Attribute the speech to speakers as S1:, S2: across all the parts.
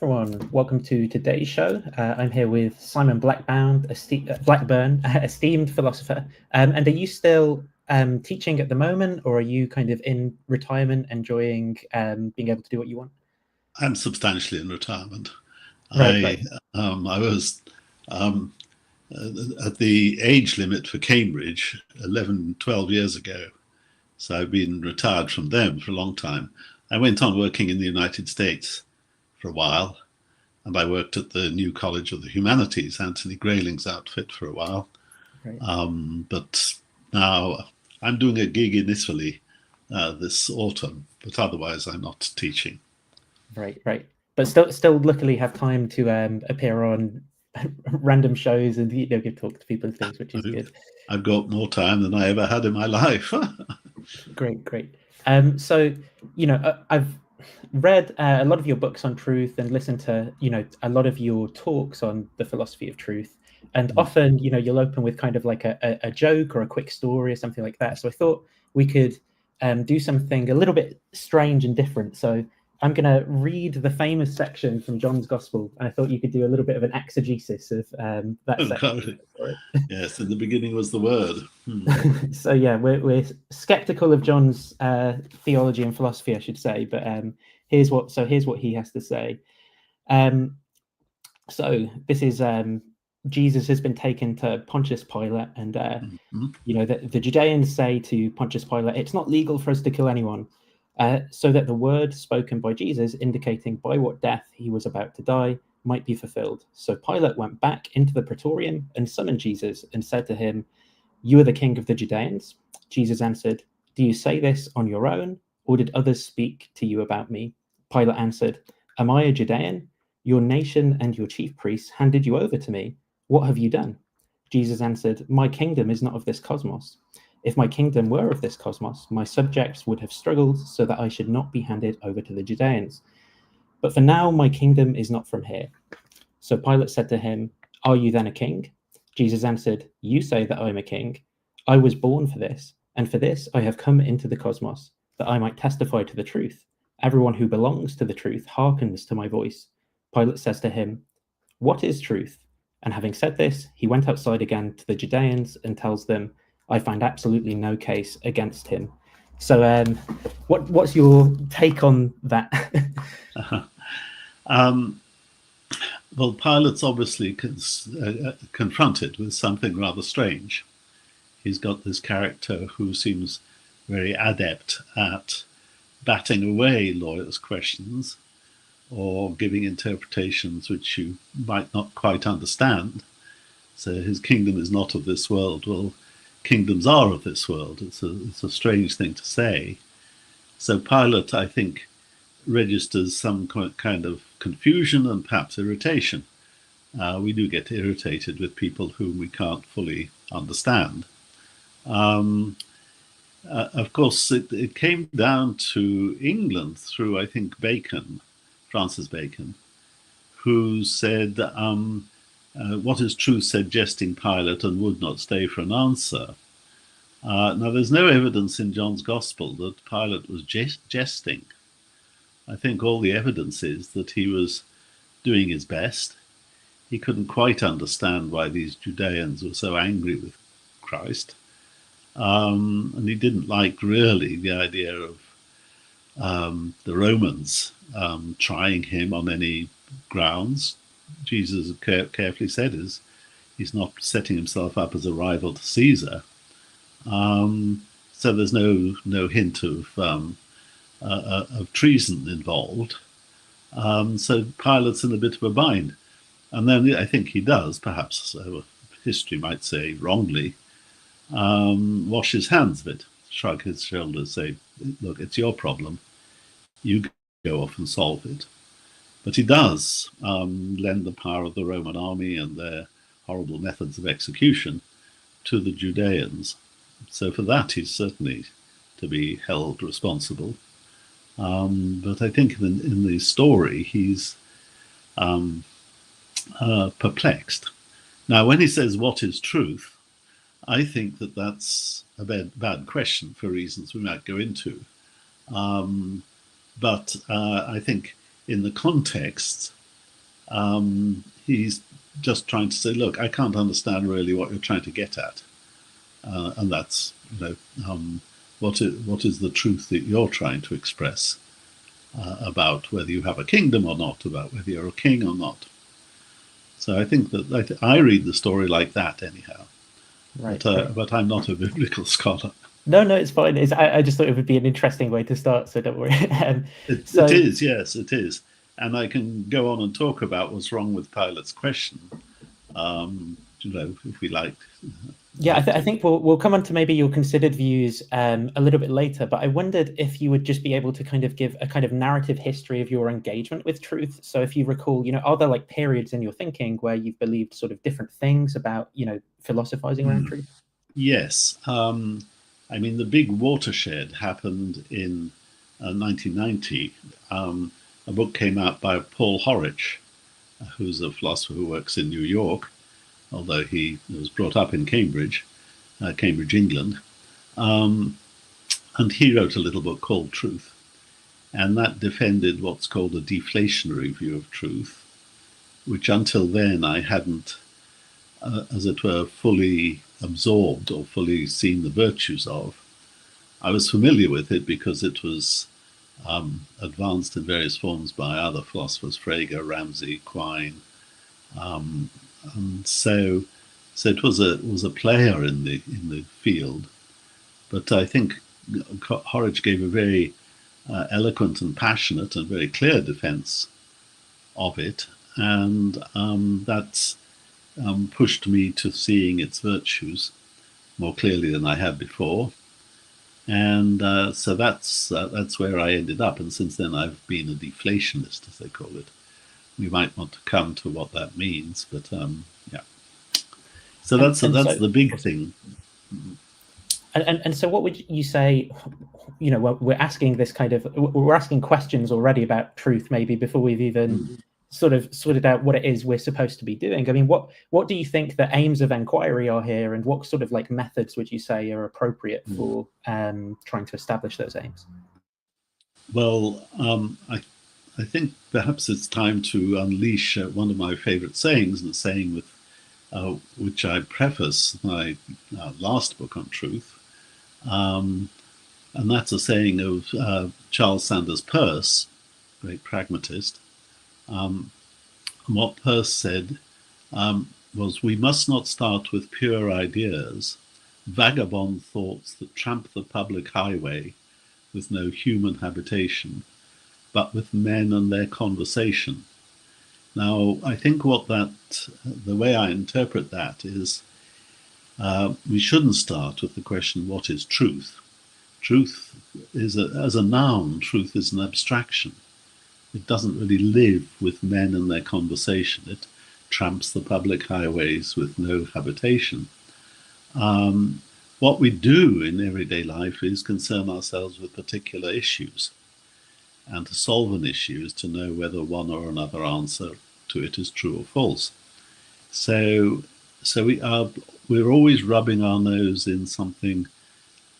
S1: everyone. Welcome to today's show. I'm here with Simon Blackburn, esteemed philosopher. And are you still teaching at the moment, or are you kind of in retirement, enjoying being able to do what you want?
S2: I'm substantially in retirement.
S1: Right.
S2: I was at the age limit for Cambridge 11, 12 years ago. So I've been retired from them for a long time. I went on working in the United States for a while, and I worked at the New College of the Humanities, Anthony Grayling's outfit, for a while.
S1: Right.
S2: But now I'm doing a gig in Italy this autumn, but otherwise I'm not teaching.
S1: Right. But still luckily have time to appear on random shows and give talk to people and things, which is good.
S2: I've got more time than I ever had in my life.
S1: Great. So I've read a lot of your books on truth and listened to a lot of your talks on the philosophy of truth, and often you'll open with kind of like a joke or a quick story or something like that. So I thought we could do something a little bit strange and different. So I'm going to read the famous section from John's Gospel, and I thought you could do a little bit of an exegesis of that section.
S2: Yes, in the beginning was the Word.
S1: So yeah, we're skeptical of John's theology and philosophy, I should say. But here's what he has to say. So this is Jesus has been taken to Pontius Pilate, and the Judeans say to Pontius Pilate, "It's not legal for us to kill anyone." So that the word spoken by Jesus, indicating by what death he was about to die, might be fulfilled. So Pilate went back into the praetorium and summoned Jesus and said to him, "You are the king of the Judeans?" Jesus answered, "Do you say this on your own, or did others speak to you about me?" Pilate answered, "Am I a Judean? Your nation and your chief priests handed you over to me. What have you done?" Jesus answered, "My kingdom is not of this cosmos. If my kingdom were of this cosmos, my subjects would have struggled so that I should not be handed over to the Judeans. But for now, my kingdom is not from here." So Pilate said to him, "Are you then a king?" Jesus answered, "You say that I am a king. I was born for this, and for this I have come into the cosmos, that I might testify to the truth. Everyone who belongs to the truth hearkens to my voice." Pilate says to him, "What is truth?" And having said this, he went outside again to the Judeans and tells them, "I find absolutely no case against him." So what's your take on that?
S2: Well, Pilate's obviously confronted with something rather strange. He's got this character who seems very adept at batting away lawyers' questions or giving interpretations which you might not quite understand. So his kingdom is not of this world. Well, kingdoms are of this world. It's a strange thing to say. So Pilate, I think, registers some kind of confusion and perhaps irritation. We do get irritated with people whom we can't fully understand. Of course, it came down to England through, I think, Francis Bacon, who said, "What is truth?" said jesting Pilate, and would not stay for an answer. Now, there's no evidence in John's Gospel that Pilate was jesting. I think all the evidence is that he was doing his best. He couldn't quite understand why these Judeans were so angry with Christ. And he didn't like really the idea of the Romans trying him on any grounds. Jesus carefully said he's not setting himself up as a rival to Caesar. So there's no hint of treason involved. So Pilate's in a bit of a bind. And then I think he does, perhaps history might say wrongly, wash his hands of it, shrug his shoulders, say, "Look, it's your problem. You go off and solve it." But he does lend the power of the Roman army and their horrible methods of execution to the Judeans. So for that, he's certainly to be held responsible. But I think in the story, he's perplexed. Now, when he says, "What is truth?" I think that's a bad question for reasons we might go into. But I think in the context He's just trying to say, look, I can't understand really what you're trying to get at. And that's, what is the truth that you're trying to express about whether you have a kingdom or not, about whether you're a king or not. So I think that I read the story like that anyhow.
S1: Right.
S2: But I'm not a biblical scholar.
S1: No, it's fine. I just thought it would be an interesting way to start, so don't worry.
S2: It is, yes, it is. And I can go on and talk about what's wrong with Pilate's question, if we like.
S1: Yeah, I think we'll come on to maybe your considered views a little bit later, but I wondered if you would just be able to kind of give a kind of narrative history of your engagement with truth. So if you recall, are there like periods in your thinking where you've believed sort of different things about, philosophizing around truth?
S2: Yes. I mean, the big watershed happened in 1990. A book came out by Paul Horwich, who's a philosopher who works in New York, although he was brought up in Cambridge, England. And he wrote a little book called Truth. And that defended what's called a deflationary view of truth, which until then I hadn't, as it were, fully absorbed or fully seen the virtues of. I was familiar with it because it was advanced in various forms by other philosophers, Frege, Ramsey, Quine, and so it was a player in the field. But I think Horwich gave a very eloquent and passionate and very clear defense of it, and that's pushed me to seeing its virtues more clearly than I had before. And so that's where I ended up. And since then, I've been a deflationist, as they call it. We might want to come to what that means, but yeah. So that's the big thing.
S1: And so, what would you say? We're asking we're asking questions already about truth, maybe before we've even sort of sorted out what it is we're supposed to be doing. I mean, what do you think the aims of Enquiry are here, and what sort of like methods would you say are appropriate for trying to establish those aims?
S2: Well, I think perhaps it's time to unleash one of my favorite sayings, and the saying with which I preface my last book on truth, and that's a saying of Charles Sanders Peirce, great pragmatist. What Peirce said was, we must not start with pure ideas, vagabond thoughts that tramp the public highway with no human habitation, but with men and their conversation. Now, I think the way I interpret that is, we shouldn't start with the question, what is truth? Truth is, as a noun, truth is an abstraction. It doesn't really live with men and their conversation. It tramps the public highways with no habitation. What we do in everyday life is concern ourselves with particular issues. And to solve an issue is to know whether one or another answer to it is true or false. So we're always rubbing our nose in something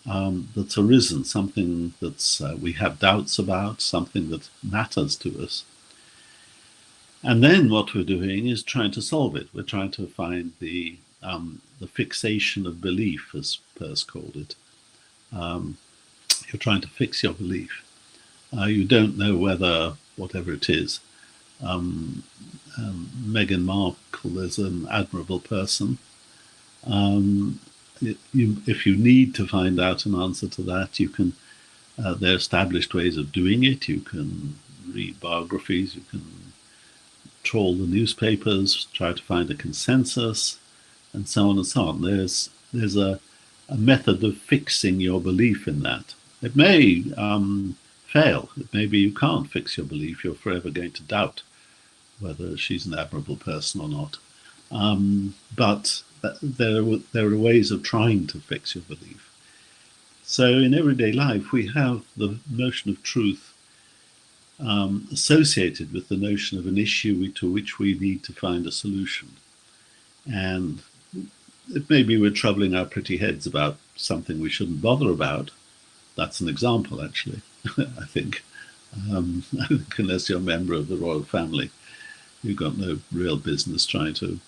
S2: that's arisen, something that's we have doubts about, something that matters to us. And then what we're doing is trying to solve it. We're trying to find the fixation of belief, as Peirce called it. You're trying to fix your belief. You don't know whether, whatever it is, Meghan Markle is an admirable person. If you need to find out an answer to that, you can. There are established ways of doing it. You can read biographies. You can trawl the newspapers, try to find a consensus, and so on and so on. There's a method of fixing your belief in that. It may fail. Maybe you can't fix your belief. You're forever going to doubt whether she's an admirable person or not. But there are ways of trying to fix your belief. So in everyday life, we have the notion of truth associated with the notion of an issue to which we need to find a solution. And it may be we're troubling our pretty heads about something we shouldn't bother about. That's an example, actually, I think, unless you're a member of the royal family. You've got no real business trying to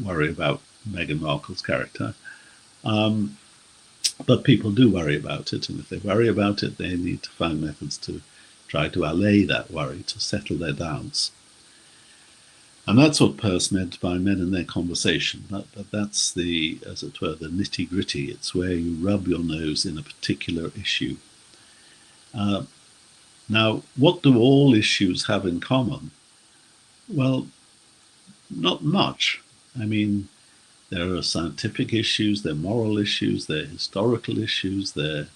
S2: worry about Meghan Markle's character. But people do worry about it, and if they worry about it, they need to find methods to try to allay that worry, to settle their doubts. And that's what Peirce meant by men in their conversation. That's the, as it were, the nitty-gritty. It's where you rub your nose in a particular issue. Now, what do all issues have in common? Well, not much. I mean, there are scientific issues, there are moral issues, there are historical issues, and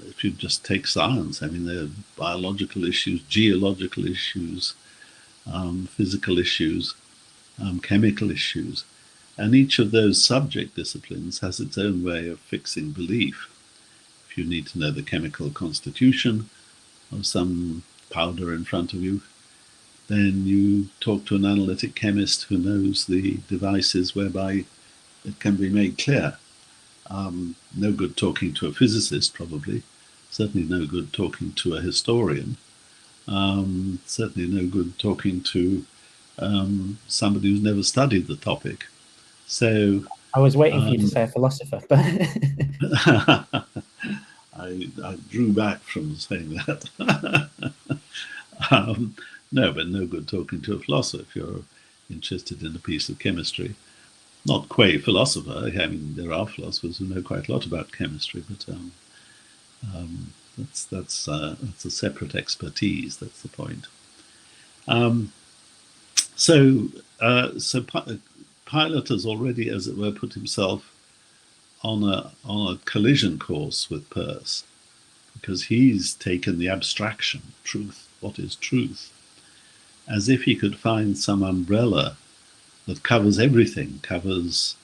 S2: if you just take science, I mean, there are biological issues, geological issues, physical issues, chemical issues. And each of those subject disciplines has its own way of fixing belief. If you need to know the chemical constitution of some powder in front of you, then you talk to an analytic chemist who knows the devices whereby it can be made clear. No good talking to a physicist, probably. Certainly no good talking to a historian. Certainly no good talking to somebody who's never studied the topic. So
S1: I was waiting for you to say a philosopher, but
S2: I drew back from saying that. No, but no good talking to a philosopher if you're interested in a piece of chemistry. Not qua philosopher. I mean, there are philosophers who know quite a lot about chemistry, but that's a separate expertise. That's the point. So Pilate has already, as it were, put himself on a collision course with Peirce, because he's taken the abstraction, truth, what is truth, as if he could find some umbrella that covers everything, covers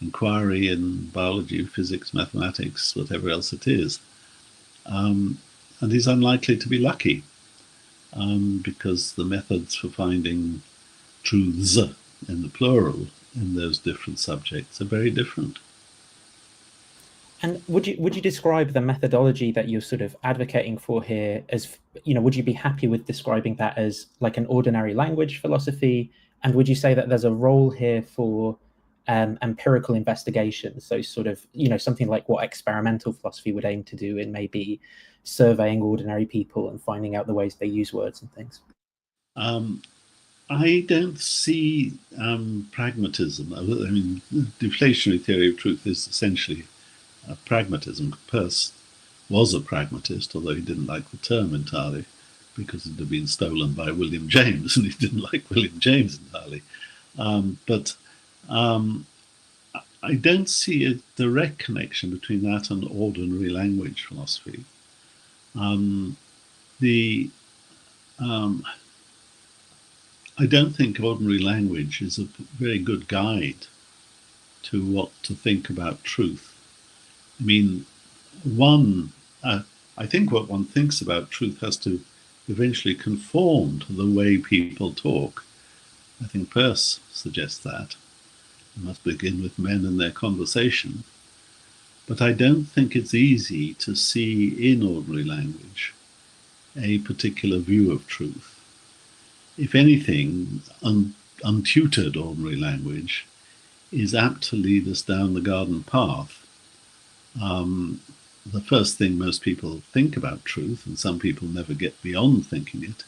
S2: inquiry in biology, physics, mathematics, whatever else it is. And he's unlikely to be lucky, because the methods for finding truths in the plural in those different subjects are very different.
S1: And would you describe the methodology that you're sort of advocating for here as, would you be happy with describing that as like an ordinary language philosophy? And would you say that there's a role here for empirical investigation? So sort of, something like what experimental philosophy would aim to do in maybe surveying ordinary people and finding out the ways they use words and things?
S2: I don't see pragmatism. I mean, deflationary theory of truth is essentially pragmatism. Peirce was a pragmatist, although he didn't like the term entirely, because it had been stolen by William James, and he didn't like William James entirely. But I don't see a direct connection between that and ordinary language philosophy. I don't think ordinary language is a very good guide to what to think about truth. I mean, I think what one thinks about truth has to eventually conform to the way people talk. I think Peirce suggests that. You must begin with men and their conversation. But I don't think it's easy to see in ordinary language a particular view of truth. If anything, untutored ordinary language is apt to lead us down the garden path. The first thing most people think about truth, and some people never get beyond thinking it,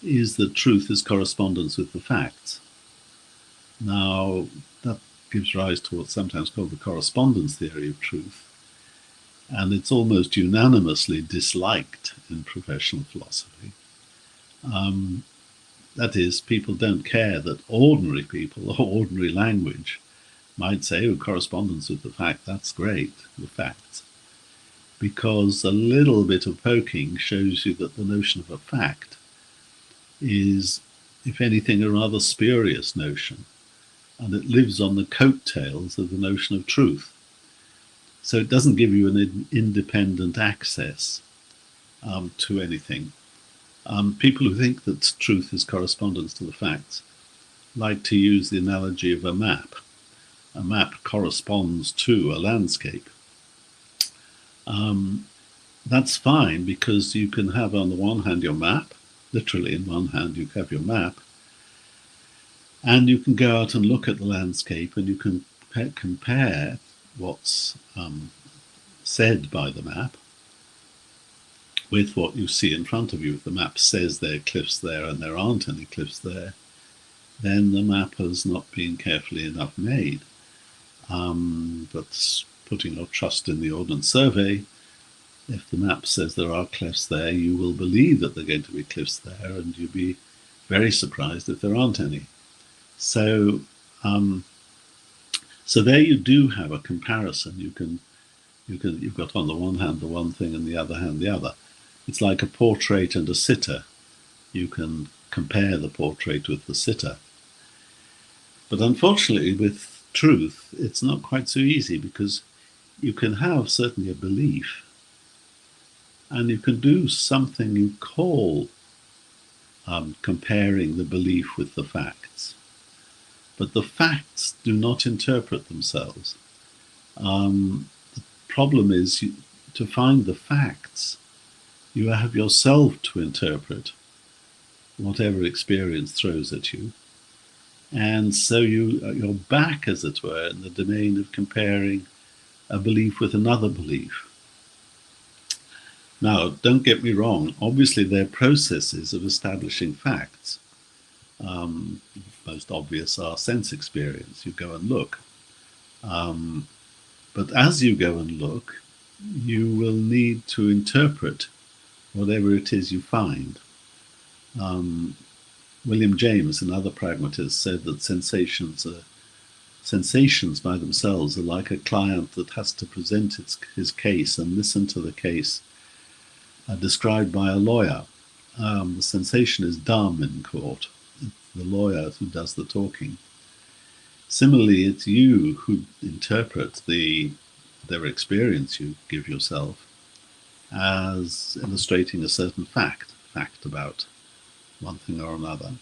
S2: is that truth is correspondence with the facts. Now, that gives rise to what's sometimes called the correspondence theory of truth, and it's almost unanimously disliked in professional philosophy. That is, people don't care that ordinary people or ordinary language might say, oh, correspondence with the fact, that's great, the facts. Because a little bit of poking shows you that the notion of a fact is, if anything, a rather spurious notion, and it lives on the coattails of the notion of truth. So it doesn't give you an independent access to anything. People who think that truth is correspondence to the facts like to use the analogy of a map. A map corresponds to a landscape. That's fine, because you can have on the one hand your map, literally in one hand you have your map, and you can go out and look at the landscape, and you can compare what's said by the map with what you see in front of you. If the map says there are cliffs there and there aren't any cliffs there, then the map has not been carefully enough made. But putting your trust in the Ordnance Survey, if the map says there are cliffs there, you will believe that there are going to be cliffs there, and you'll be very surprised if there aren't any. So, so there you do have a comparison. You've got on the one hand the one thing and the other hand the other. It's like a portrait and a sitter. You can compare the portrait with the sitter. But unfortunately, with truth, it's not quite so easy, because you can have certainly a belief, and you can do something you call comparing the belief with the facts. But the facts do not interpret themselves. The problem is to find the facts, you have yourself to interpret whatever experience throws at you. And so you're back, as it were, in the domain of comparing a belief with another belief. Now, don't get me wrong, obviously there are processes of establishing facts. Most obvious are sense experience. You go and look. But as you go and look, you will need to interpret whatever it is you find. William James, another pragmatist, said that sensations by themselves are like a client that has to present his case and listen to the case described by a lawyer. The sensation is dumb in court. It's the lawyer who does the talking. Similarly, it's you who interpret whatever experience you give yourself as illustrating a certain fact about one thing or another.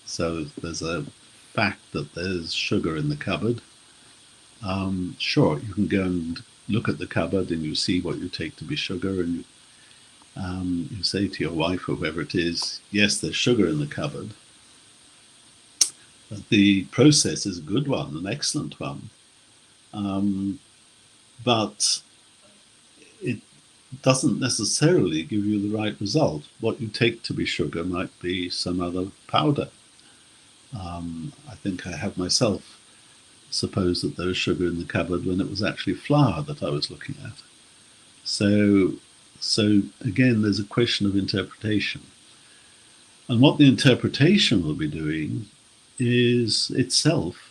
S2: So there's a fact that there's sugar in the cupboard. Sure, you can go and look at the cupboard and you see what you take to be sugar, and you say to your wife or whoever it is, yes, there's sugar in the cupboard. But the process is a good one, an excellent one. But it doesn't necessarily give you the right result. What you take to be sugar might be some other powder. I think I have myself supposed that there was sugar in the cupboard when it was actually flour that I was looking at. So again, there's a question of interpretation. And what the interpretation will be doing is itself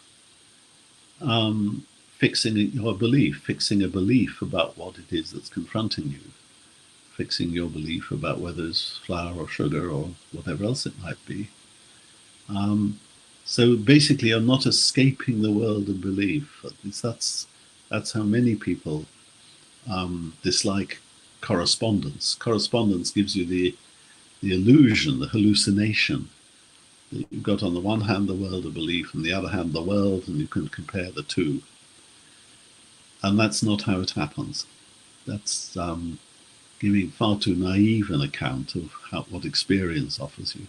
S2: fixing your belief, fixing a belief about what it is that's confronting you, fixing your belief about whether it's flour or sugar or whatever else it might be. So basically, you're not escaping the world of belief. At least that's how many people dislike correspondence. Correspondence gives you the illusion, the hallucination, that you've got on the one hand the world of belief, and the other hand the world, and you can compare the two. And that's not how it happens. That's giving far too naive an account of what experience offers you.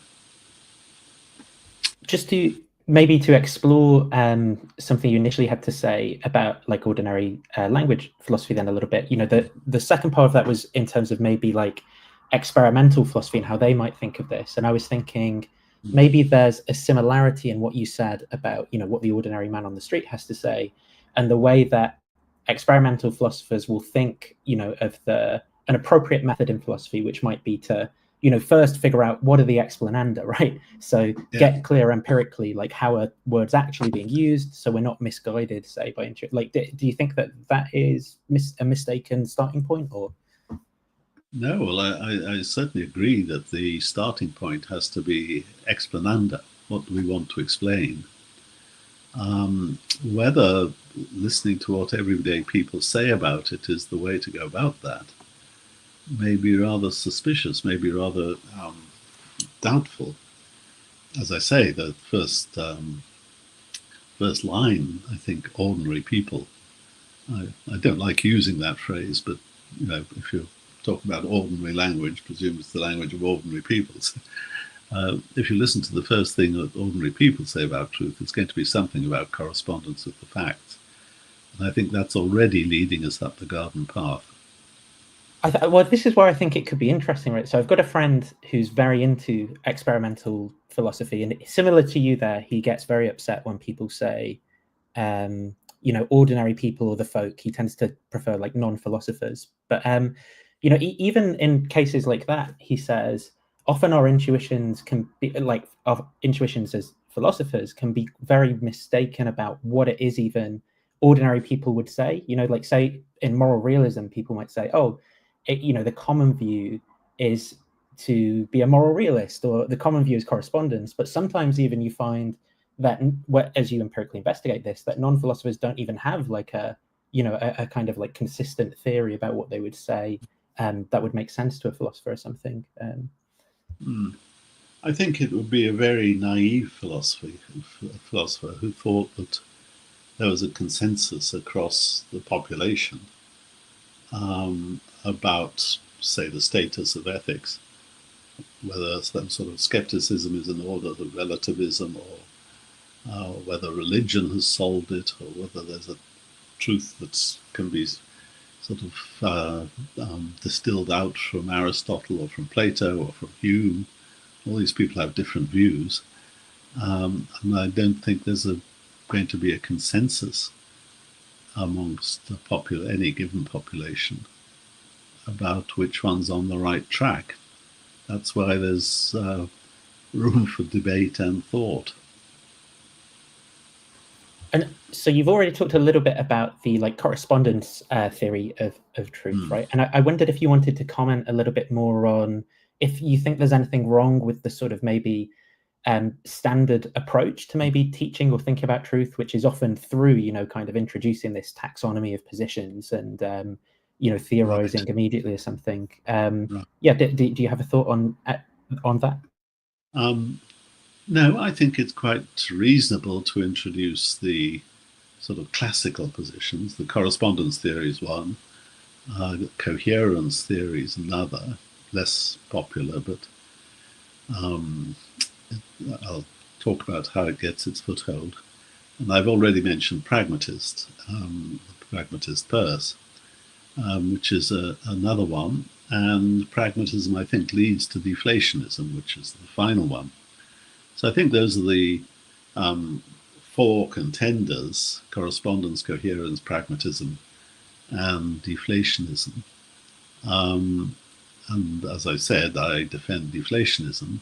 S1: Just to maybe to explore something you initially had to say about like ordinary language philosophy then a little bit, you know, the second part of that was in terms of maybe like experimental philosophy and how they might think of this. And I was thinking maybe there's a similarity in what you said about, you know, what the ordinary man on the street has to say and the way that experimental philosophers will think, you know, of an appropriate method in philosophy, which might be to, you know, first figure out what are the explananda, right? So get clear empirically, like how are words actually being used, so we're not misguided, say, by like. Do you think that is a mistaken starting point, or?
S2: No, well, I certainly agree that the starting point has to be explananda. What do we want to explain? Whether listening to what everyday people say about it is the way to go about that may be rather suspicious, maybe rather doubtful. As I say, the first line, I think, ordinary people. I don't like using that phrase, but you know, if you're talk about ordinary language, presume it's the language of ordinary peoples. If you listen to the first thing that ordinary people say about truth, it's going to be something about correspondence with the facts. And I think that's already leading us up the garden path.
S1: Well, this is where I think it could be interesting, right? So I've got a friend who's very into experimental philosophy, and similar to you there, he gets very upset when people say, ordinary people or the folk. He tends to prefer like non-philosophers. But, even in cases like that, he says, often our intuitions can be like, our intuitions as philosophers can be very mistaken about what it is even ordinary people would say. Like say in moral realism, people might say, oh, the common view is to be a moral realist, or the common view is correspondence. But sometimes even you find that, as you empirically investigate this, that non-philosophers don't even have like a kind of like consistent theory about what they would say that would make sense to a philosopher or something.
S2: I think it would be a very naive philosopher who thought that there was a consensus across the population about, say, the status of ethics, whether some sort of skepticism is in order of relativism, or whether religion has solved it, or whether there's a truth that can be sort of distilled out from Aristotle or from Plato or from Hume. All these people have different views, and I don't think there's going to be a consensus amongst any given population about which one's on the right track. That's why there's room for debate and thought.
S1: And so you've already talked a little bit about the like correspondence theory of truth, right? And I wondered if you wanted to comment a little bit more on if you think there's anything wrong with the sort of maybe standard approach to maybe teaching or thinking about truth, which is often through, kind of introducing this taxonomy of positions and, theorizing immediately or something. Yeah, do you have a thought on that?
S2: No, I think it's quite reasonable to introduce the sort of classical positions. The correspondence theory is one, coherence theory is another, less popular, but I'll talk about how it gets its foothold. And I've already mentioned Pragmatist, the Pragmatist Peirce, which is another one. And Pragmatism, I think, leads to Deflationism, which is the final one. So I think those are the four contenders: correspondence, coherence, pragmatism, and deflationism. And as I said, I defend deflationism.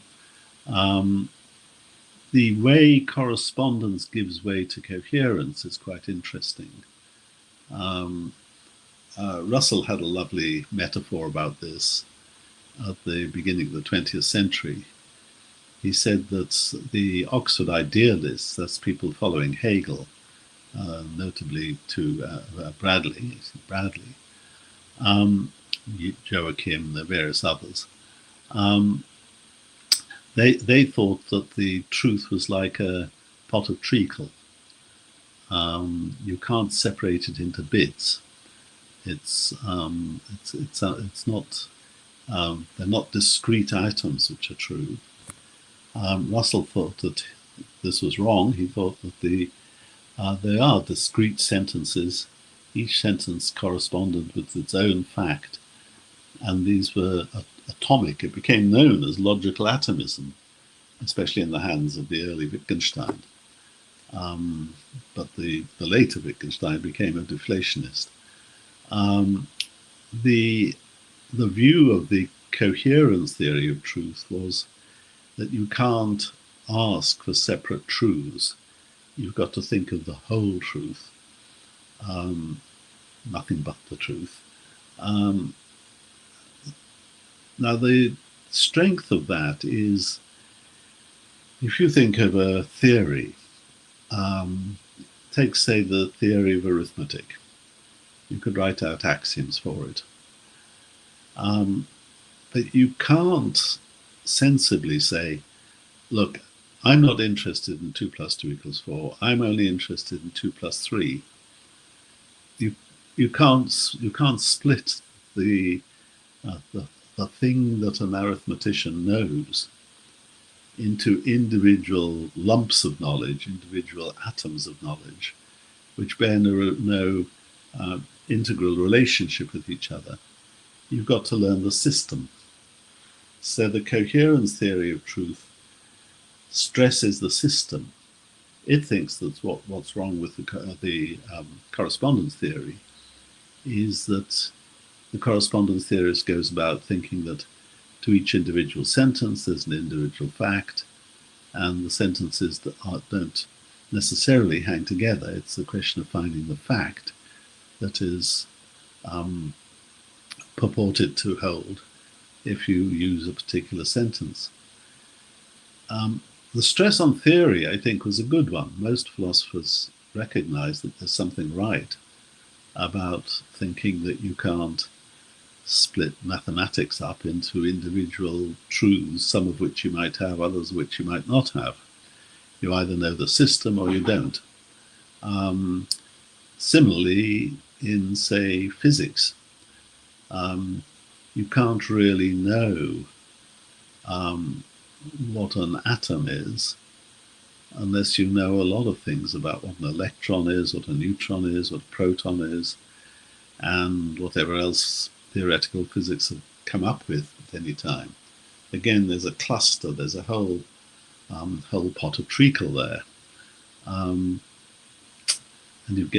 S2: The way correspondence gives way to coherence is quite interesting. Russell had a lovely metaphor about this at the beginning of the 20th century. He said that the Oxford idealists, that's people following Hegel, notably to Bradley, Joachim, the various others, they thought that the truth was like a pot of treacle. You can't separate it into bits. It's not. They're not discrete items which are true. Russell thought that this was wrong. He thought that they are discrete sentences. Each sentence corresponded with its own fact, and these were atomic. It became known as logical atomism, especially in the hands of the early Wittgenstein. But the later Wittgenstein became a deflationist. The view of the coherence theory of truth was that you can't ask for separate truths. You've got to think of the whole truth, nothing but the truth. Now, the strength of that is, if you think of a theory, take, say, the theory of arithmetic. You could write out axioms for it. But you can't sensibly say, look, I'm not interested in 2 + 2 = 4. I'm only interested in 2 + 3. You can't split the the thing that an arithmetician knows into individual lumps of knowledge, individual atoms of knowledge, which bear no integral relationship with each other. You've got to learn the system. So the coherence theory of truth stresses the system. It thinks that what's wrong with the correspondence theory is that the correspondence theorist goes about thinking that to each individual sentence there's an individual fact, and the sentences that don't necessarily hang together. It's a question of finding the fact that is purported to hold if you use a particular sentence. The stress on theory, I think, was a good one. Most philosophers recognize that there's something right about thinking that you can't split mathematics up into individual truths, some of which you might have, others of which you might not have. You either know the system or you don't. Similarly, in, say, physics, you can't really know what an atom is unless you know a lot of things about what an electron is, what a neutron is, what a proton is, and whatever else theoretical physics have come up with at any time. Again, there's a cluster, there's a whole pot of treacle there, and you've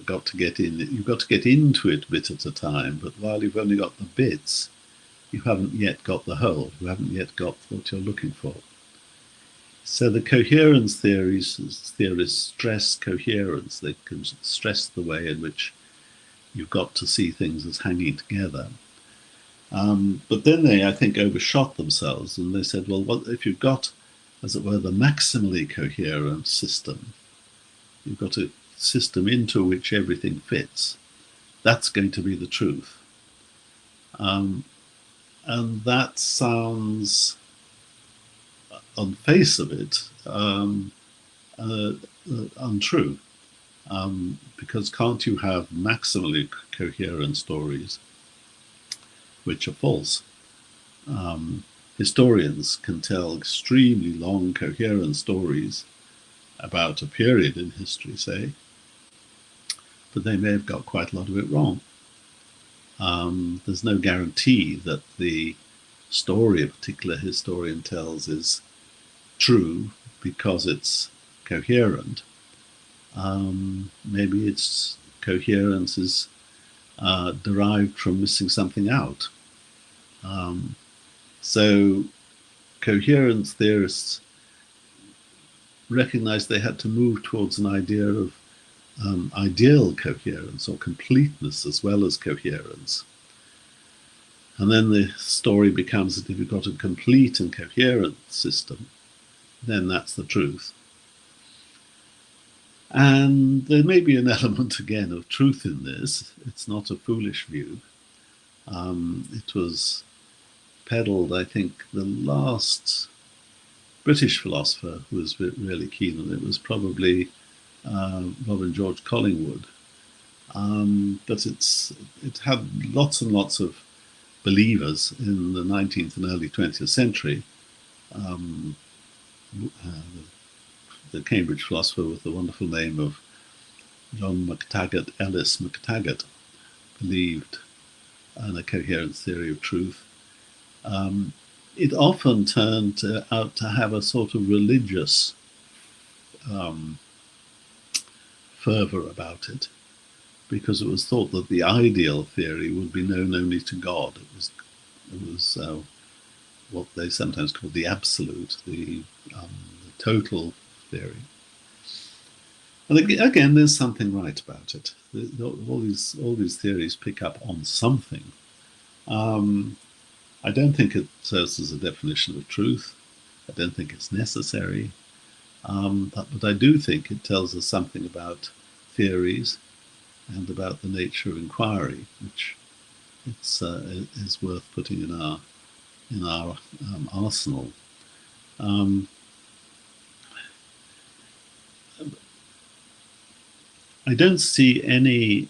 S2: got to get into it bit at a time. But while you've only got the bits, you haven't yet got the whole. You haven't yet got what you're looking for. So the coherence theorists stress coherence. They can stress the way in which you've got to see things as hanging together. But then they, I think, overshot themselves, and they said, well, if you've got, as it were, the maximally coherent system, you've got a system into which everything fits, that's going to be the truth. And that sounds, on the face of it, untrue. Because can't you have maximally coherent stories which are false? Historians can tell extremely long, coherent stories about a period in history, say, but they may have got quite a lot of it wrong. There's no guarantee that the story a particular historian tells is true because it's coherent. Maybe its coherence is derived from missing something out. So coherence theorists recognized they had to move towards an idea of ideal coherence or completeness as well as coherence. And then the story becomes that if you've got a complete and coherent system, then that's the truth. And there may be an element, again, of truth in this. It's not a foolish view. It was peddled, I think, the last British philosopher who was really keen on it was probably Robert George Collingwood. But it had lots and lots of believers in the 19th and early 20th century. The Cambridge philosopher with the wonderful name of John Ellis MacTaggart believed in a coherence theory of truth. It often turned out to have a sort of religious fervor about it, because it was thought that the ideal theory would be known only to God. It was what they sometimes called the absolute, the total theory. And again, there's something right about it. All these theories pick up on something. I don't think it serves as a definition of truth. I don't think it's necessary. But I do think it tells us something about theories and about the nature of inquiry, which is worth putting in our arsenal. I don't see any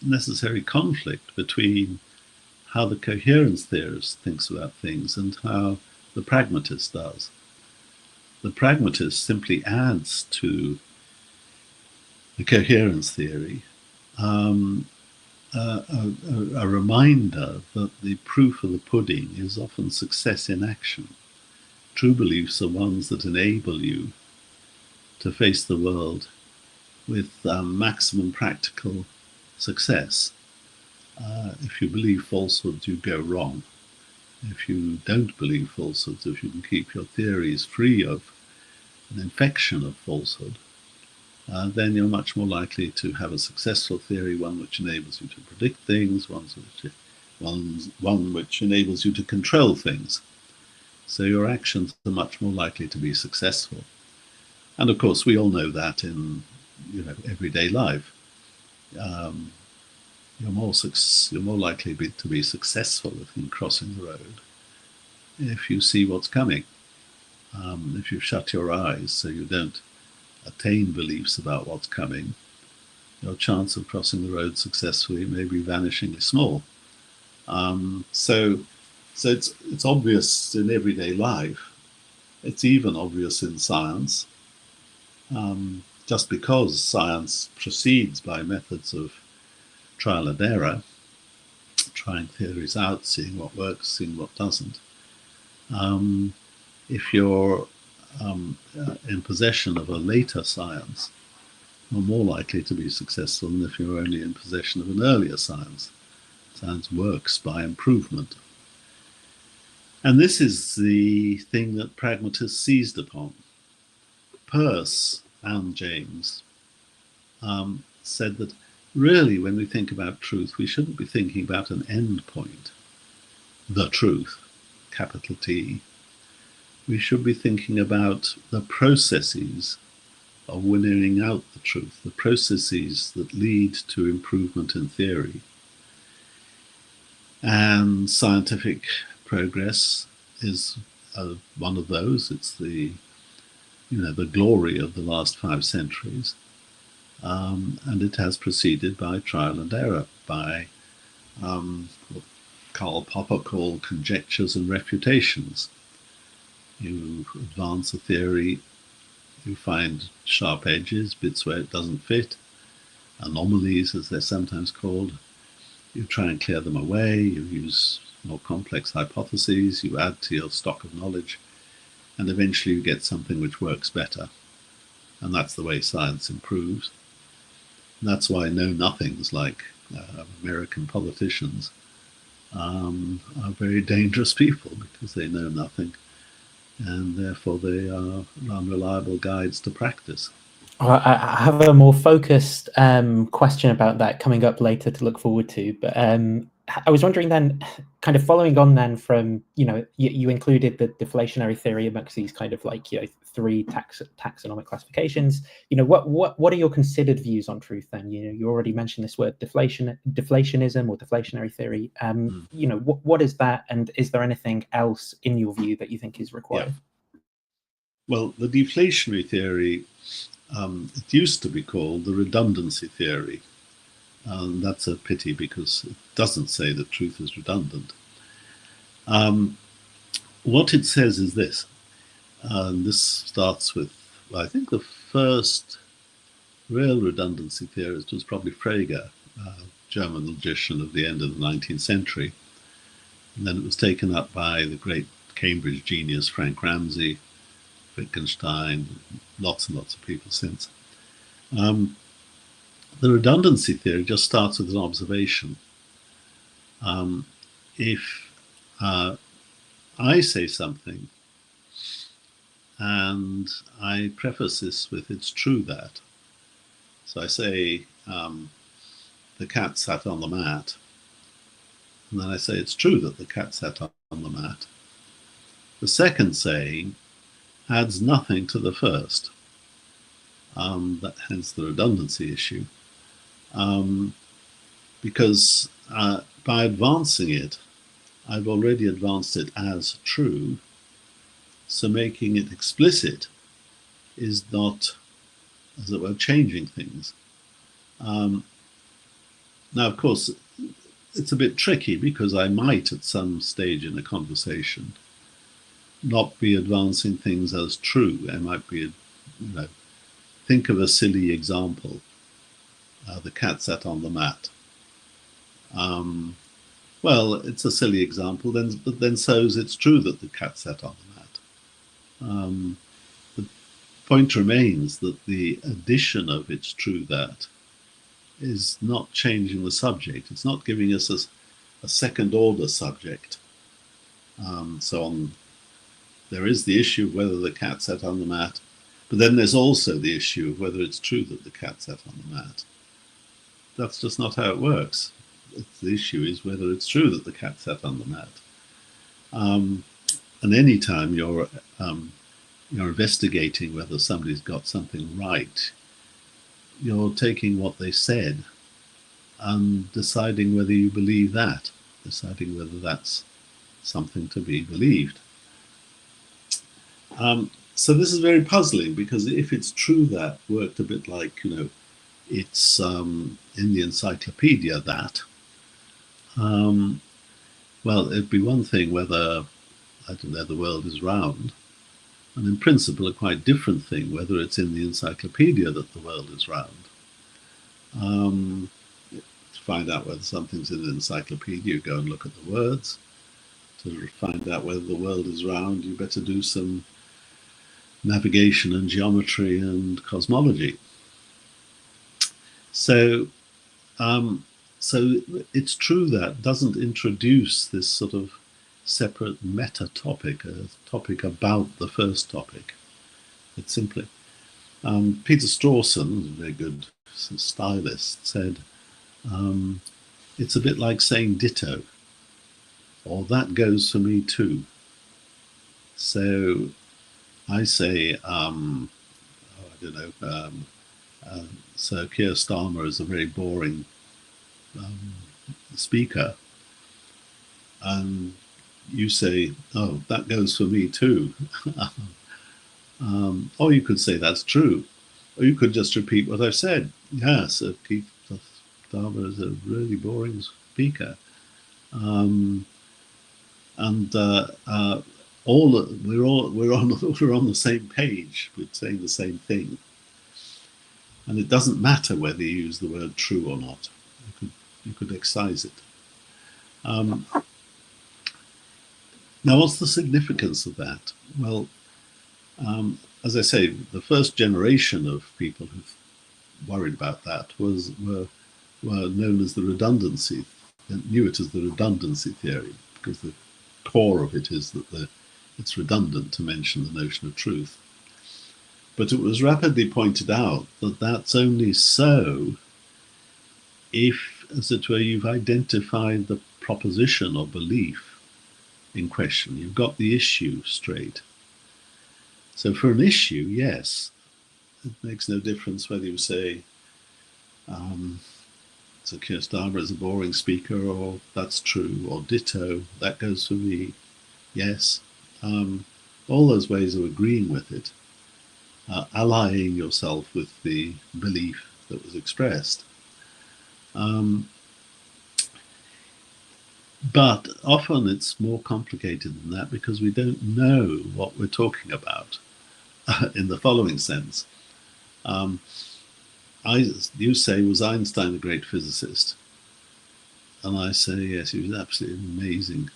S2: necessary conflict between how the coherence theorist thinks about things and how the pragmatist does. The pragmatist simply adds to the coherence theory a reminder that the proof of the pudding is often success in action. True beliefs are ones that enable you to face the world with maximum practical success. If you believe falsehoods, you go wrong. If you don't believe falsehoods, if you can keep your theories free of an infection of falsehood, then you're much more likely to have a successful theory, one which enables you to predict things, one which enables you to control things. So your actions are much more likely to be successful. And of course, we all know that in everyday life. You're more likely to be successful in crossing the road if you see what's coming. If you shut your eyes so you don't attain beliefs about what's coming, your chance of crossing the road successfully may be vanishingly small. So it's obvious in everyday life. It's even obvious in science. Just because science proceeds by methods of trial and error, trying theories out, seeing what works, seeing what doesn't. If you're in possession of a later science, you're more likely to be successful than if you're only in possession of an earlier science. Science works by improvement. And this is the thing that pragmatists seized upon. Peirce and James said that really, when we think about truth, we shouldn't be thinking about an end point, the truth, capital T. We should be thinking about the processes of winnowing out the truth, the processes that lead to improvement in theory. And scientific progress is one of those. It's the glory of the last 5 centuries. And it has proceeded by trial and error, by what Karl Popper called conjectures and refutations. You advance a theory, you find sharp edges, bits where it doesn't fit, anomalies as they're sometimes called. You try and clear them away, you use more complex hypotheses, you add to your stock of knowledge, and eventually you get something which works better. And that's the way science improves. And that's why know-nothings like American politicians are very dangerous people, because they know nothing, and therefore they are unreliable guides to practice.
S1: I have a more focused question about that coming up later to look forward to, but I was wondering then, kind of following on then from, you included the deflationary theory amongst these kind of like, 3 taxonomic classifications. What are your considered views on truth then? You already mentioned this word deflationism or deflationary theory. What is that, and is there anything else in your view that you think is required?
S2: Yeah. Well, the deflationary theory, it used to be called the redundancy theory. And that's a pity, because it doesn't say that truth is redundant. What it says is this, and this starts with, I think the first real redundancy theorist was probably Frege, a German logician of the end of the 19th century. And then it was taken up by the great Cambridge genius Frank Ramsey, Wittgenstein, lots and lots of people since. The redundancy theory just starts with an observation. If I say something and I preface this with "it's true that," so I say the cat sat on the mat, and then I say it's true that the cat sat on the mat. The second saying adds nothing to the first. That hence the redundancy issue. Because by advancing it, I've already advanced it as true, so making it explicit is not, as it were, changing things. Now, of course, it's a bit tricky because I might at some stage in a conversation not be advancing things as true. I might be, think of a silly example. The cat sat on the mat. Well, it's a silly example, but then so's it's true that the cat sat on the mat. The point remains that the addition of it's true that is not changing the subject. It's not giving us a second order subject. There is the issue of whether the cat sat on the mat, but then there's also the issue of whether it's true that the cat sat on the mat. That's just not how it works. The issue is whether it's true that the cat sat on the mat. And any time you're investigating whether somebody's got something right, you're taking what they said and deciding whether you believe that, deciding whether that's something to be believed. So this is very puzzling, because if it's true that worked a bit like, it's in the encyclopedia that, well, it'd be one thing whether, I don't know, the world is round, and in principle a quite different thing whether it's in the encyclopedia that the world is round. To find out whether something's in an encyclopedia, you go and look at the words. To find out whether the world is round, you better do some navigation and geometry and cosmology. So it's true that doesn't introduce this sort of separate meta topic, a topic about the first topic. It's simply, Peter Strawson, a very good stylist, said, it's a bit like saying ditto, or that goes for me too. So I say, Sir Keir Starmer is a very boring speaker, and you say, oh, that goes for me too. Or you could say that's true, or you could just repeat what I've said. Yeah, Sir Keir Starmer is a really boring speaker, we're on the same page. We're saying the same thing, and it doesn't matter whether you use the word true or not. You could excise it. Now, what's the significance of that? Well, as I say, the first generation of people who worried about that were known as the redundancy. They knew it as the redundancy theory, because the core of it is that it's redundant to mention the notion of truth. But it was rapidly pointed out that that's only so if, as it were, you've identified the proposition or belief in question. You've got the issue straight. So for an issue, yes, it makes no difference whether you say, so Keir Starmer is a boring speaker, or that's true, or ditto, that goes for me, yes. All those ways of agreeing with it, allying yourself with the belief that was expressed. But often it's more complicated than that, because we don't know what we're talking about in the following sense. You say, was Einstein a great physicist? And I say, yes, he was absolutely amazing.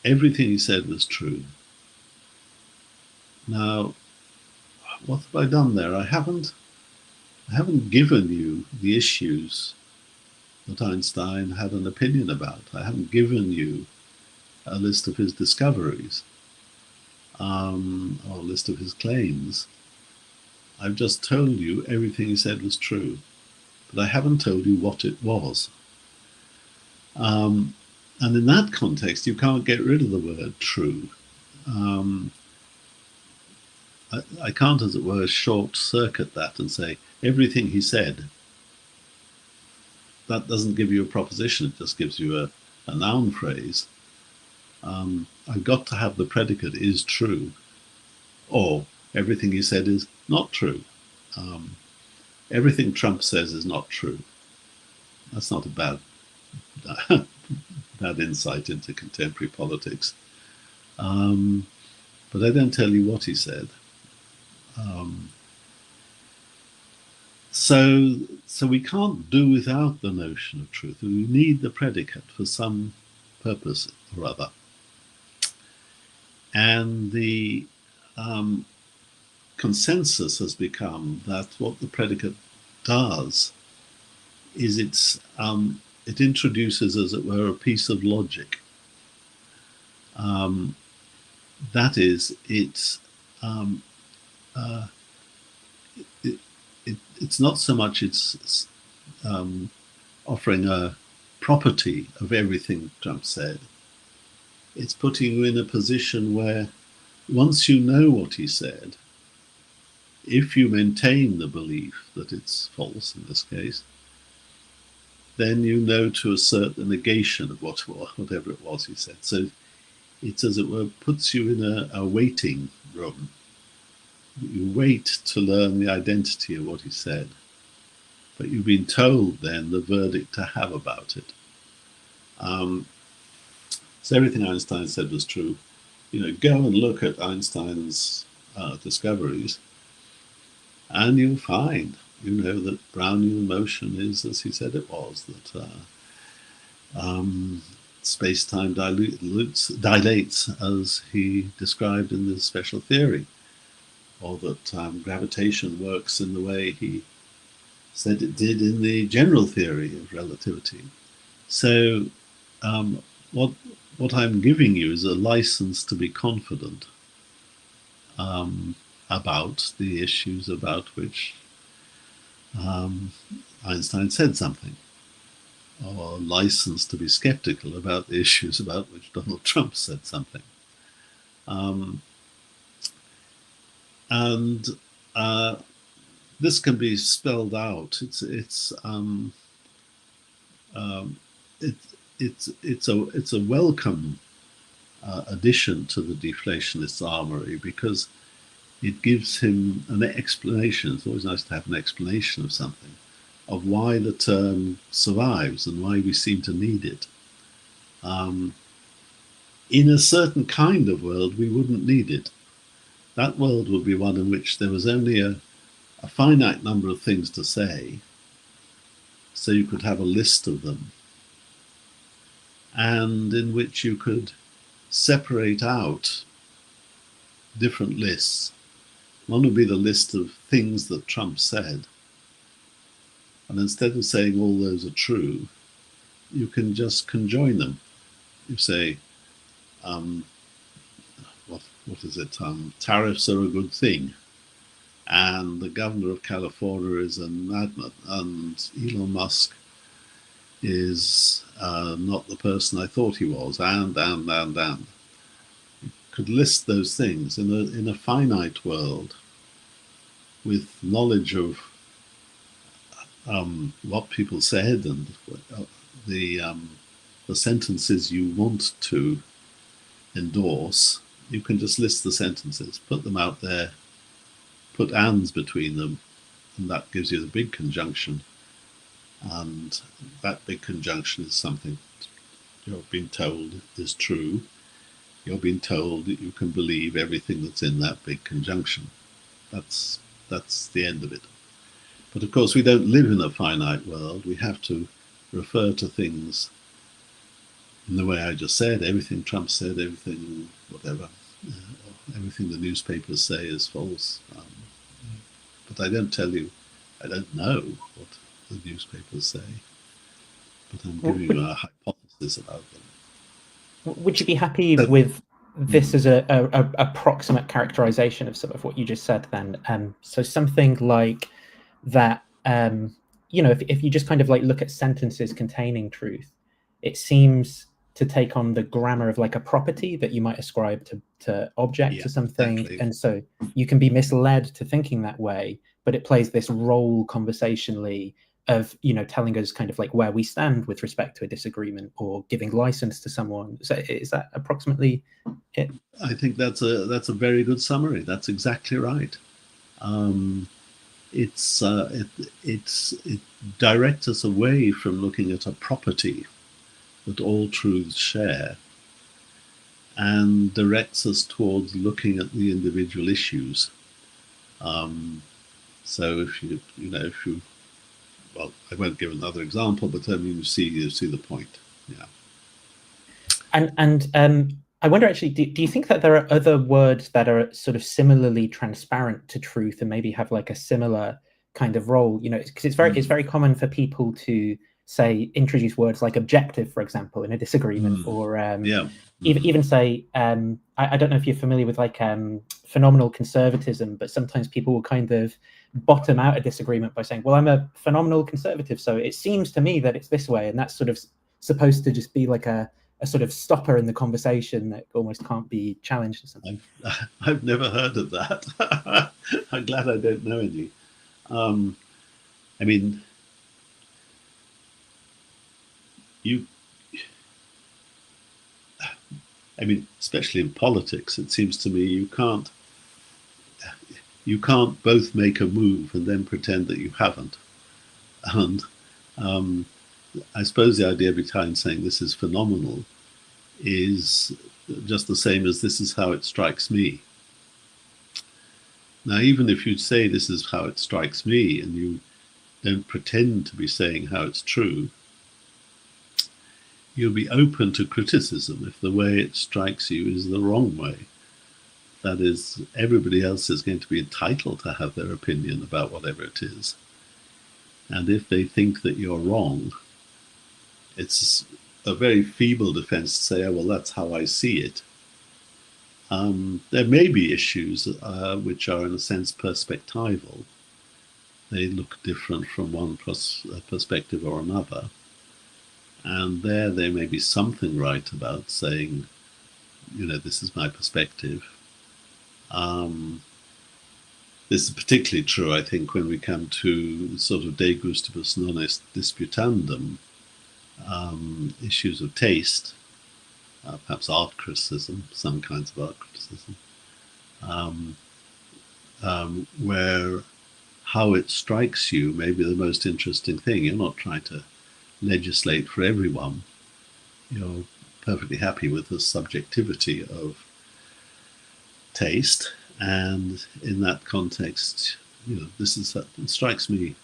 S2: Everything he said was true. Now, what have I done there? I haven't given you the issues that Einstein had an opinion about. I haven't given you a list of his discoveries, or a list of his claims. I've just told you everything he said was true, but I haven't told you what it was. And in that context, you can't get rid of the word true. I can't, as it were, short circuit that and say everything he said. That doesn't give you a proposition, it just gives you a noun phrase. I've got to have the predicate is true, or everything he said is not true. Everything Trump says is not true. That's not a bad bad insight into contemporary politics. But I don't tell you what he said. So we can't do without the notion of truth. We need the predicate for some purpose or other. And the consensus has become that what the predicate does is it introduces, as it were, a piece of logic. That is, it's not so much it's offering a property of everything Trump said. It's putting you in a position where once you know what he said, if you maintain the belief that it's false in this case, then you know to assert the negation of whatever it was he said. So it, as it were, puts you in a waiting room. You wait to learn the identity of what he said, but you've been told then the verdict to have about it. So everything Einstein said was true. Go and look at Einstein's discoveries, and you'll find, that Brownian motion is as he said it was, that space-time dilates as he described in the special theory, or that gravitation works in the way he said it did in the general theory of relativity. So what I'm giving you is a license to be confident about the issues about which Einstein said something, or a license to be skeptical about the issues about which Donald Trump said something. And this can be spelled out. It's a welcome addition to the deflationist's armory, because it gives him an explanation. It's always nice to have an explanation of something, of why the term survives and why we seem to need it. In a certain kind of world, we wouldn't need it. That world would be one in which there was only a finite number of things to say, so you could have a list of them, and in which you could separate out different lists. One would be the list of things that Trump said, and instead of saying all those are true, you can just conjoin them. You say, what is it? Tariffs are a good thing, and the governor of California is a madman, and Elon Musk is not the person I thought he was, and. You could list those things in a finite world with knowledge of what people said and the sentences you want to endorse. You can just list the sentences, put them out there, put ands between them, and that gives you the big conjunction. And that big conjunction is something you're being told is true. You're being told that you can believe everything that's in that big conjunction. That's the end of it. But of course, we don't live in a finite world. We have to refer to things in the way I just said. Everything Trump said, everything whatever, everything the newspapers say is false. But I don't tell you, I don't know what the newspapers say, but I'm giving you a hypothesis about them.
S1: Would you be happy with this as a approximate characterization of some of what you just said then? So something like that, if you just kind of like look at sentences containing truth, it seems to take on the grammar of like a property that you might ascribe to object or something. Exactly. And so you can be misled to thinking that way, but it plays this role conversationally of, telling us kind of like where we stand with respect to a disagreement or giving license to someone. So is that approximately it?
S2: I think that's a very good summary. That's exactly right. It directs us away from looking at a property that all truths share, and directs us towards looking at the individual issues. So if you well, I won't give another example, but I mean, you see the point. Yeah.
S1: And I wonder, actually, do you think that there are other words that are sort of similarly transparent to truth and maybe have like a similar kind of role? You know, because it's very common for people to say, introduce words like objective, for example, in a disagreement, or even say, I don't know if you're familiar with like phenomenal conservatism, but sometimes people will kind of bottom out a disagreement by saying, well, I'm a phenomenal conservative, so it seems to me that it's this way, and that's sort of supposed to just be like a sort of stopper in the conversation that almost can't be challenged or something.
S2: I've never heard of that. I'm glad I don't know any. I mean, especially in politics, it seems to me you can't both make a move and then pretend that you haven't. And I suppose the idea behind saying this is phenomenal is just the same as this is how it strikes me. Now, even if you say this is how it strikes me and you don't pretend to be saying how it's true, you'll be open to criticism if the way it strikes you is the wrong way. That is, everybody else is going to be entitled to have their opinion about whatever it is. And if they think that you're wrong, it's a very feeble defense to say, oh, well, that's how I see it. There may be issues which are, in a sense, perspectival. They look different from one perspective or another. And there may be something right about saying, this is my perspective. This is particularly true, I think, when we come to sort of de gustibus non est disputandum, issues of taste, perhaps art criticism, some kinds of art criticism, where how it strikes you may be the most interesting thing. You're not trying to legislate for everyone. You're perfectly happy with the subjectivity of taste, and in that context, this is it strikes me.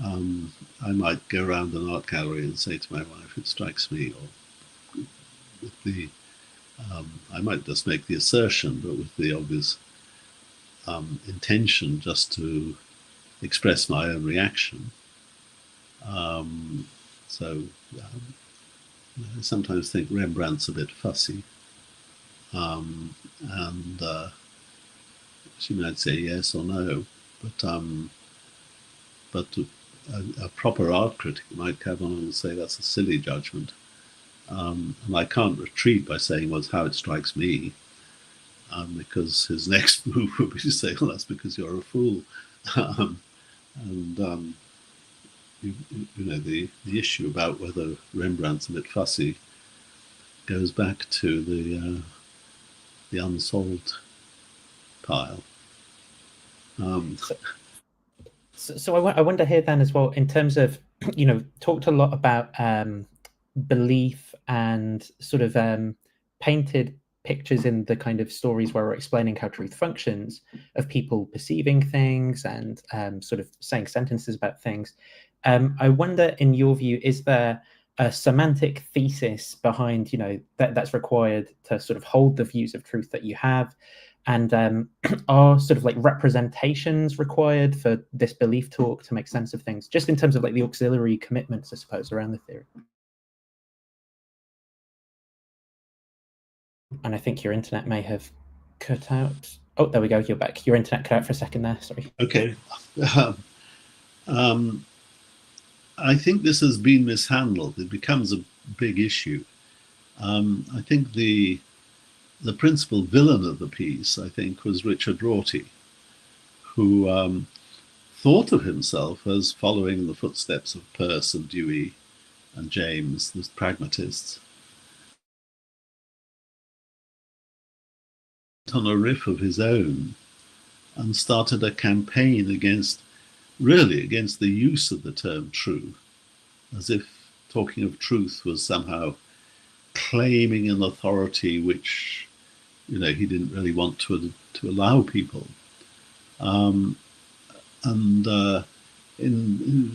S2: I might go around an art gallery and say to my wife, it strikes me, or with the I might just make the assertion, but with the obvious intention just to express my own reaction. I sometimes think Rembrandt's a bit fussy, and she might say yes or no, but a proper art critic might come on and say that's a silly judgment, and I can't retreat by saying, well, it's how it strikes me, because his next move would be to say, well, that's because you're a fool. The issue about whether Rembrandt's a bit fussy goes back to the unsolved pile.
S1: So I wonder here then as well, in terms of, talked a lot about belief and sort of painted pictures in the kind of stories where we're explaining how truth functions, of people perceiving things and sort of saying sentences about things. I wonder, in your view, is there a semantic thesis behind, that's required to sort of hold the views of truth that you have? And are sort of like representations required for this belief talk to make sense of things, just in terms of like the auxiliary commitments, I suppose, around the theory? And I think your internet may have cut out. Oh, there we go. You're back. Your internet cut out for a second there. Sorry.
S2: Okay. I think this has been mishandled. It becomes a big issue. I think the principal villain of the piece, I think, was Richard Rorty, who thought of himself as following the footsteps of Peirce and Dewey and James, the pragmatists, on a riff of his own and started a campaign against the use of the term true, as if talking of truth was somehow claiming an authority which, you know, he didn't really want to allow people. In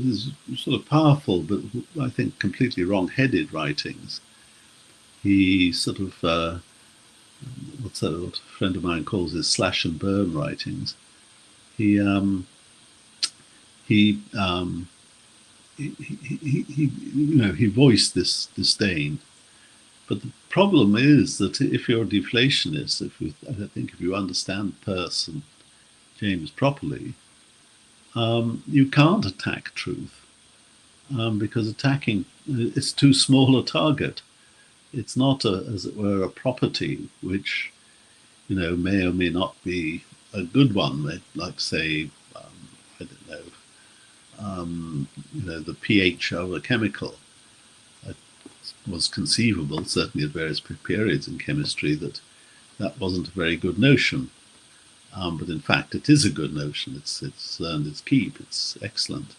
S2: his sort of powerful, but I think completely wrong-headed writings, he sort of, what's that, what a friend of mine calls his slash and burn writings. He voiced this disdain. But the problem is that if you're a deflationist, if you understand Peirce and James properly, you can't attack truth, because attacking, it's too small a target. It's not, as it were, a property which, you know, may or may not be a good one. Like, say, I don't know, you know, the pH of a chemical. It was conceivable, certainly at various periods in chemistry, that wasn't a very good notion. But in fact, it is a good notion. It's earned its keep. It's excellent.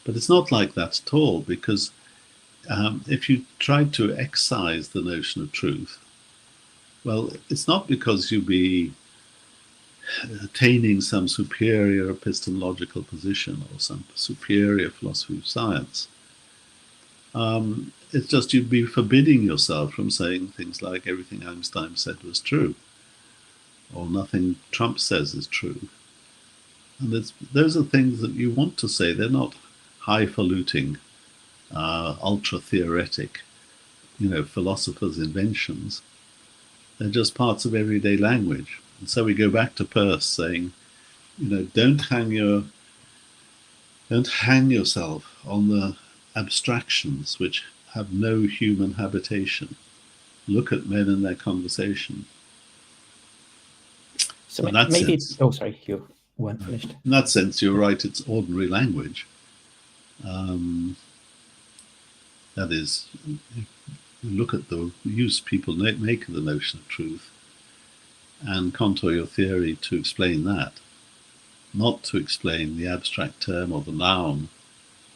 S2: But it's not like that at all, because if you try to excise the notion of truth, well, it's not because you be attaining some superior epistemological position or some superior philosophy of science. It's just you'd be forbidding yourself from saying things like everything Einstein said was true, or nothing Trump says is true. And those are things that you want to say. They're not highfalutin, ultra-theoretic, you know, philosophers' inventions. They're just parts of everyday language. And so we go back to Peirce saying, you know, don't hang yourself on the abstractions which have no human habitation. Look at men and their conversation.
S1: So maybe, oh, sorry, you weren't finished.
S2: In that sense, you're right, it's ordinary language. That is, you look at the use people make of the notion of truth and contour your theory to explain that, not to explain the abstract term or the noun,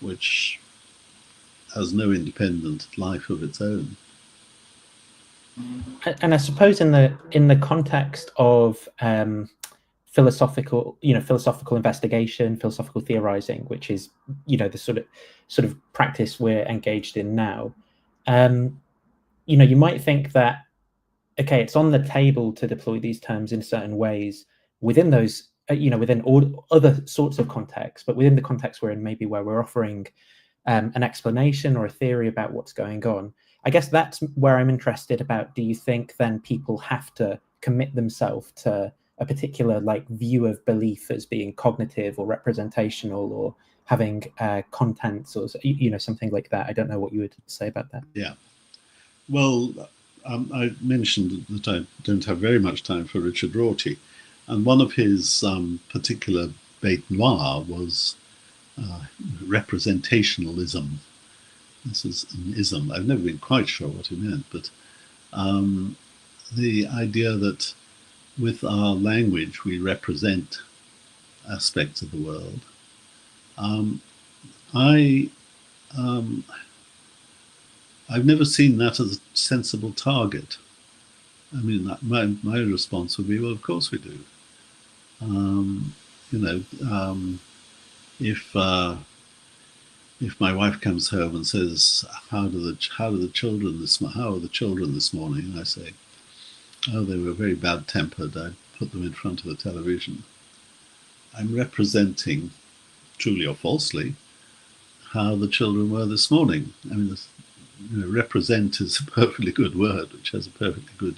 S2: which has no independent life of its own.
S1: And I suppose in the context of philosophical investigation, philosophical theorizing, which is, you know, the sort of practice we're engaged in now, you know, you might think that, okay, it's on the table to deploy these terms in certain ways within those, you know, within all other sorts of contexts, but within the context we're in, maybe where we're offering an explanation or a theory about what's going on. I guess that's where I'm interested about. Do you think then people have to commit themselves to a particular view of belief as being cognitive or representational or having contents or, you know, something like that? I don't know what you would say about that.
S2: Yeah. Well, I mentioned that I don't have very much time for Richard Rorty, and one of his particular bête noire was representationalism. This is an ism. I've never been quite sure what he meant, but the idea that with our language we represent aspects of the world. I've never seen that as a sensible target. I mean, my response would be, well, of course we do. You know, if my wife comes home and says, how are the children this morning? And I say, oh, they were very bad-tempered. I put them in front of the television. I'm representing, truly or falsely, how the children were this morning. I mean, you know, represent is a perfectly good word, which has a perfectly good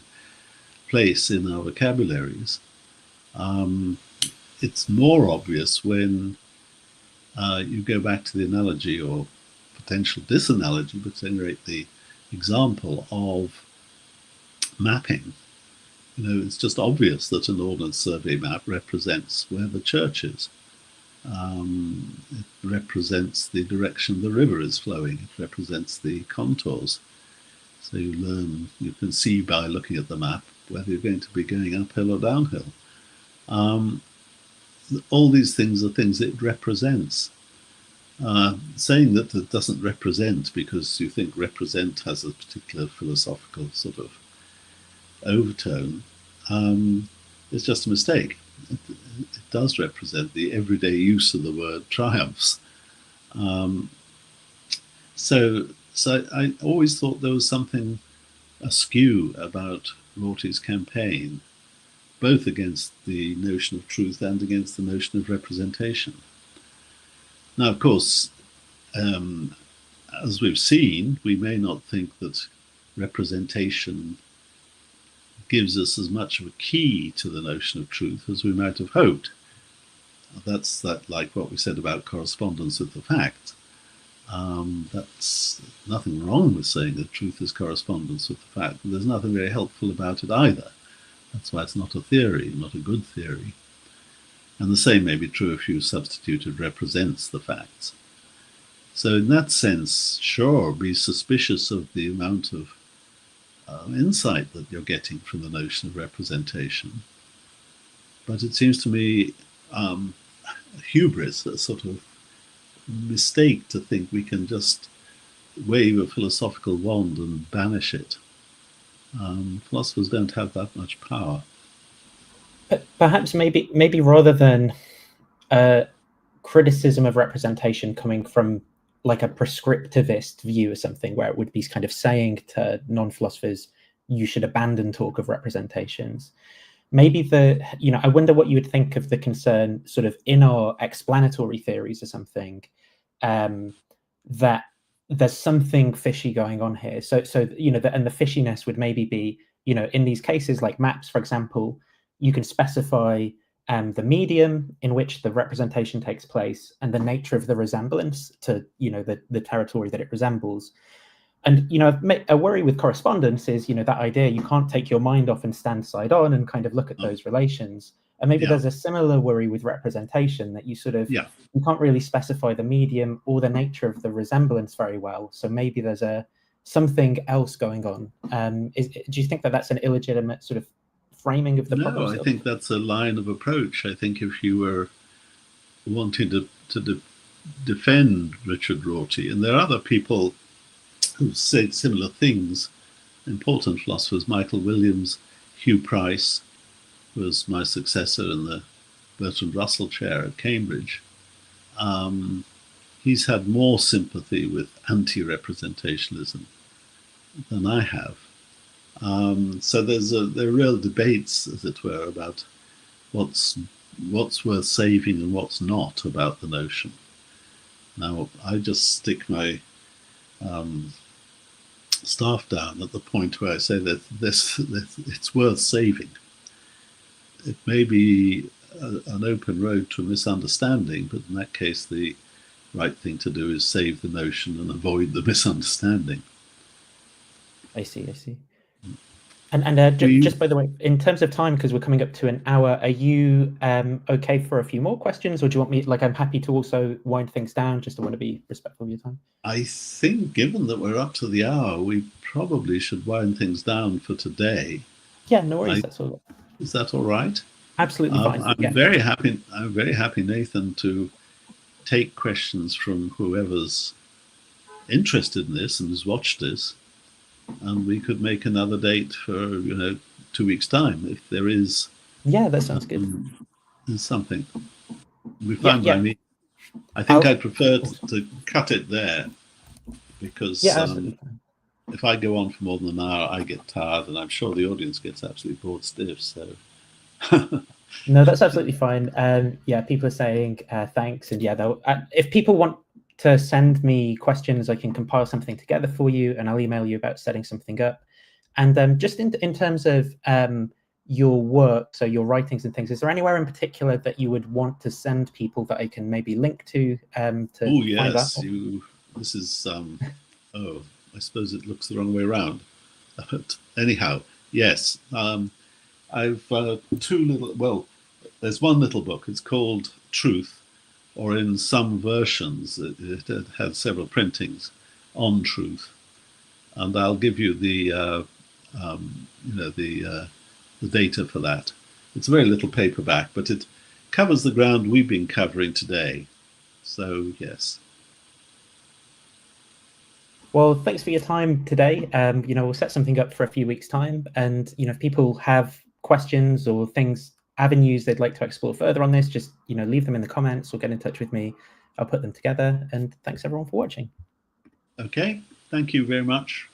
S2: place in our vocabularies. It's more obvious when you go back to the analogy or potential disanalogy, but generate the example of mapping. You know, it's just obvious that an Ordnance Survey map represents where the church is. It represents the direction the river is flowing. It represents the contours. So you can see by looking at the map whether you're going to be going uphill or downhill. All these things are things it represents. saying that it doesn't represent because you think represent has a particular philosophical sort of overtone is just a mistake. It does represent the everyday use of the word triumphs. So I always thought there was something askew about Rorty's campaign, both against the notion of truth and against the notion of representation. Now, of course, as we've seen, we may not think that representation gives us as much of a key to the notion of truth as we might have hoped. That's like what we said about correspondence with the facts. That's nothing wrong with saying that truth is correspondence with the fact, but there's nothing very helpful about it either. That's why it's not a theory, not a good theory. And the same may be true if you substituted represents the facts. So in that sense, sure, be suspicious of the amount of insight that you're getting from the notion of representation. But it seems to me hubris, a sort of mistake to think we can just wave a philosophical wand and banish it. Philosophers don't have that much power.
S1: But perhaps maybe rather than criticism of representation coming from like a prescriptivist view or something, where it would be kind of saying to non-philosophers, you should abandon talk of representations. Maybe I wonder what you would think of the concern sort of in our explanatory theories or something, that there's something fishy going on here. So and the fishiness would maybe be, in these cases like maps, for example, you can specify the medium in which the representation takes place and the nature of the resemblance to, the territory that it resembles. And, a worry with correspondence is, that idea you can't take your mind off and stand side on and kind of look at those relations. And maybe there's a similar worry with representation, that you sort of, you can't really specify the medium or the nature of the resemblance very well. So maybe there's something else going on. Do you think that that's an illegitimate sort of framing of the problem?
S2: No, I think that's a line of approach. I think if you were wanting to defend Richard Rorty, and there are other people who've said similar things, important philosophers, Michael Williams, Hugh Price, who was my successor in the Bertrand Russell chair at Cambridge. He's had more sympathy with anti-representationalism than I have. So there are real debates, as it were, about what's worth saving and what's not about the notion. Now, I just stick my staff down at the point where I say that it's worth saving. It may be an open road to a misunderstanding, but in that case, the right thing to do is save the notion and avoid the misunderstanding.
S1: I see. And just by the way, in terms of time, because we're coming up to an hour, are you okay for a few more questions, or do you want me? I'm happy to also wind things down. Just I want to be respectful of your time. I
S2: think, given that we're up to the hour, we probably should wind things down for today.
S1: Yeah, no worries. That's all.
S2: Is that all right?
S1: Absolutely fine.
S2: I'm very happy, Nathan, to take questions from whoever's interested in this and has watched this. And we could make another date for 2 weeks' time if there is.
S1: Yeah, that sounds good.
S2: There's something. We find by me. I think I'd prefer to cut it there, because if I go on for more than an hour, I get tired, and I'm sure the audience gets absolutely bored stiff. So.
S1: No, that's absolutely fine. People are saying thanks, and if people want to send me questions, I can compile something together for you, and I'll email you about setting something up. And just in terms of your work, so your writings and things, is there anywhere in particular that you would want to send people that I can maybe link to?
S2: Oh yes, this is. I suppose it looks the wrong way around. But anyhow, yes, I've there's one little book. It's called Truth. Or in some versions, it has several printings on truth, and I'll give you the data for that. It's a very little paperback, but it covers the ground we've been covering today. So yes.
S1: Well, thanks for your time today. You know, we'll set something up for a few weeks' time, and you know, if people have questions or avenues they'd like to explore further on this, just leave them in the comments or get in touch with me. I'll put them together. And thanks everyone for watching.
S2: Okay, thank you very much.